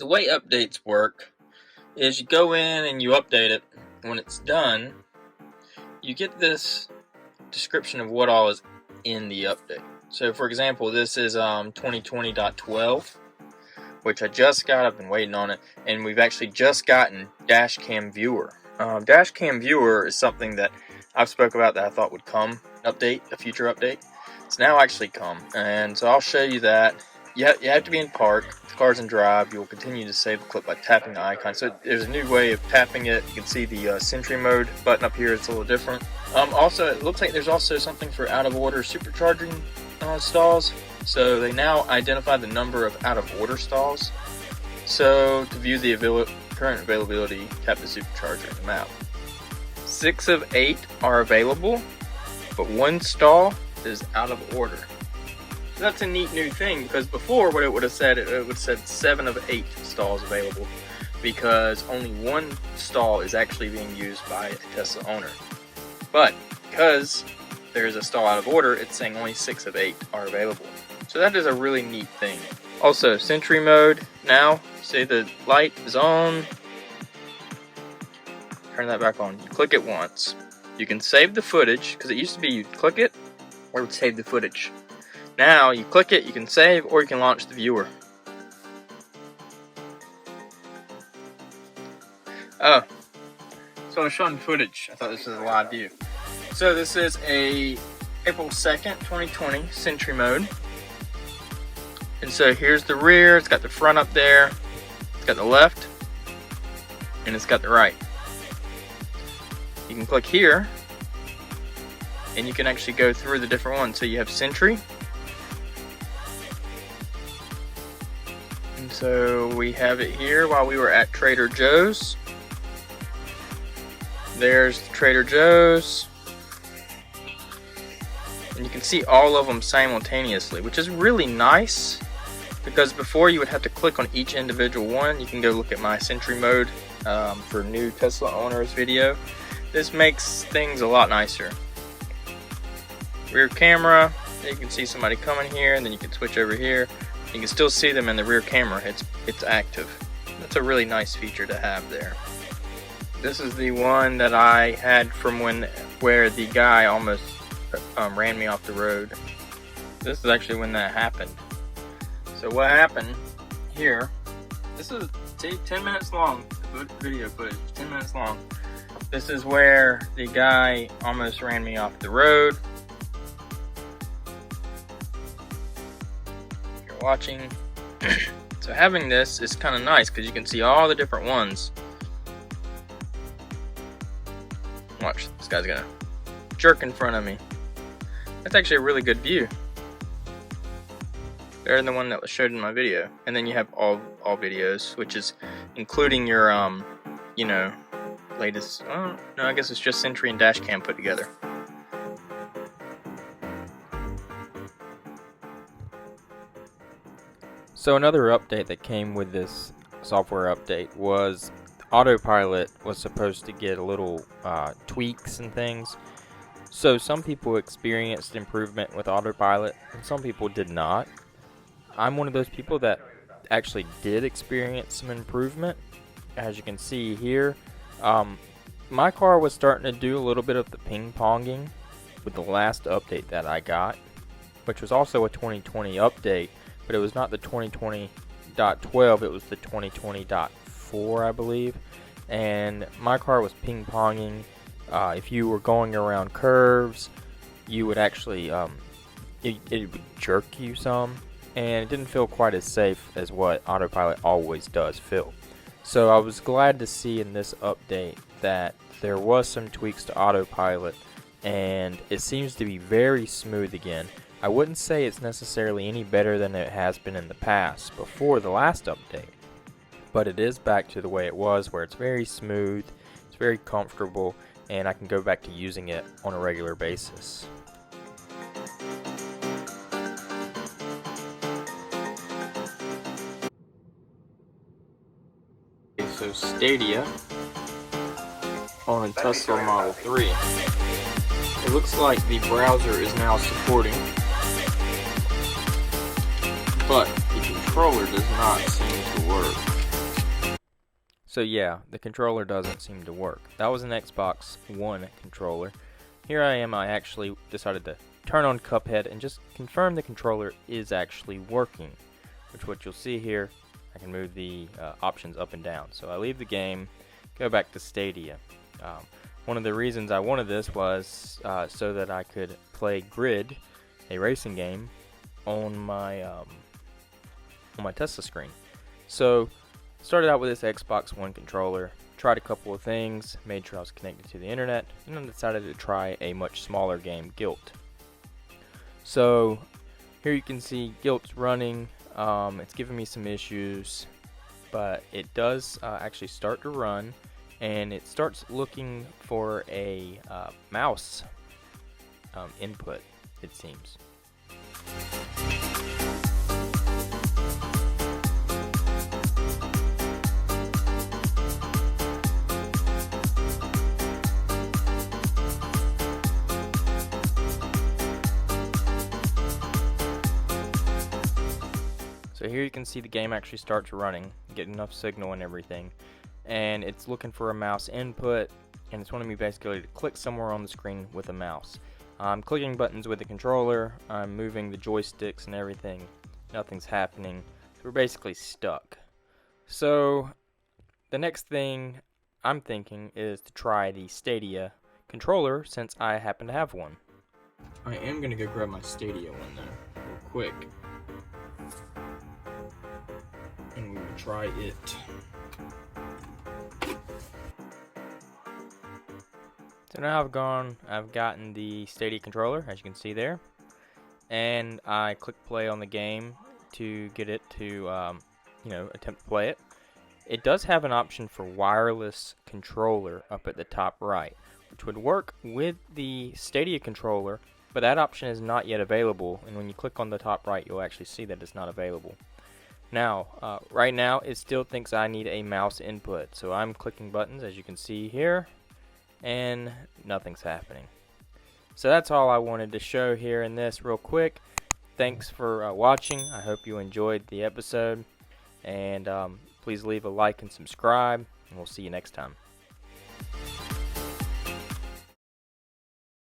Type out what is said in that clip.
way updates work is you go in and you update it. When it's done, you get this description of what all is in the update. So for example, this is 2020.12, which I just got. I've been waiting on it, and we've actually just gotten Dashcam Viewer. Dashcam Viewer is something that I've spoke about that I thought would come, a future update. It's now actually come, and so I'll show you that. You have to be in park. The car's in drive. You'll continue to save the clip by tapping the icon. So there's a new way of tapping it. You can see the Sentry mode button up here. It's a little different. Also, it looks like there's also something for out of order supercharging stalls. So they now identify the number of out of order stalls. So to view the current availability, tap the supercharger map. 6 of 8 are available, but 1 stall is out of order. So that's a neat new thing, because before what it would have said, it would have said 7 of 8 stalls available, because only 1 stall is actually being used by a Tesla owner. But because there's a stall out of order, it's saying only 6 of 8 are available. So that is a really neat thing. Also, Sentry mode, now, say the light is on, turn that back on, you click it once. You can save the footage, because it used to be you'd click it, or it would save the footage. Now, you click it, you can save, or you can launch the viewer. Oh, so I'm showing footage. I thought this was a live view. So this is a April 2nd, 2020 Sentry mode. And so here's the rear, it's got the front up there, it's got the left, and it's got the right. You can click here, and you can actually go through the different ones. So you have Sentry. And so we have it here while we were at Trader Joe's. There's Trader Joe's. And you can see all of them simultaneously, which is really nice, because before you would have to click on each individual one. You can go look at my Sentry mode for new Tesla owners video. This makes things a lot nicer. Rear camera, you can see somebody coming here, and then you can switch over here. You can still see them in the rear camera. It's active. That's a really nice feature to have there. This is the one that I had from where the guy almost ran me off the road. This is actually when that happened. So what happened here, this is 10 minutes long, video footage, 10 minutes long. This is where the guy almost ran me off the road. If you're watching. So having this is kind of nice, because you can see all the different ones. Watch, this guy's gonna jerk in front of me. That's actually a really good view. Better than the one that was showed in my video. And then you have all videos, which is including your you know, latest. Oh no, I guess it's just Sentry and Dashcam put together. So another update that came with this software update was Autopilot was supposed to get a little tweaks and things. So some people experienced improvement with Autopilot, and some people did not. I'm one of those people that actually did experience some improvement. As you can see here, my car was starting to do a little bit of the ping-ponging with the last update that I got, which was also a 2020 update, but it was not the 2020.12, it was the 2020.4, I believe. And my car was ping-ponging. If you were going around curves, you would actually, it would jerk you some, and it didn't feel quite as safe as what Autopilot always does feel. So I was glad to see in this update that there was some tweaks to Autopilot, and it seems to be very smooth again. I wouldn't say it's necessarily any better than it has been in the past before the last update, but it is back to the way it was, where it's very smooth, it's very comfortable, and I can go back to using it on a regular basis. So Stadia on a Tesla Model 3. It looks like the browser is now supporting, but the controller does not seem to work. So yeah, the controller doesn't seem to work. That was an Xbox One controller. Here I am, I actually decided to turn on Cuphead and just confirm the controller is actually working. Which what you'll see here, I can move the options up and down. So I leave the game, go back to Stadia. One of the reasons I wanted this was so that I could play Grid, a racing game, on my Tesla screen. So started out with this Xbox One controller, tried a couple of things, made sure I was connected to the internet, and then decided to try a much smaller game, Guilt. So here you can see Guilt's running. It's giving me some issues, but it does actually start to run, and it starts looking for a mouse input, it seems. So here you can see the game actually starts running, get enough signal and everything, and it's looking for a mouse input, and it's wanting me basically to click somewhere on the screen with a mouse. I'm clicking buttons with the controller, I'm moving the joysticks and everything, nothing's happening, so we're basically stuck. So the next thing I'm thinking is to try the Stadia controller, since I happen to have one. I am going to go grab my Stadia one though, real quick. And we will try it. So now I've gotten the Stadia controller, as you can see there, and I click play on the game to get it to, attempt to play it. It does have an option for wireless controller up at the top right, which would work with the Stadia controller, but that option is not yet available, and when you click on the top right, you'll actually see that it's not available. Now, right now, it still thinks I need a mouse input, so I'm clicking buttons, as you can see here, and nothing's happening. So that's all I wanted to show here in this real quick. Thanks for watching. I hope you enjoyed the episode, and please leave a like and subscribe, and we'll see you next time.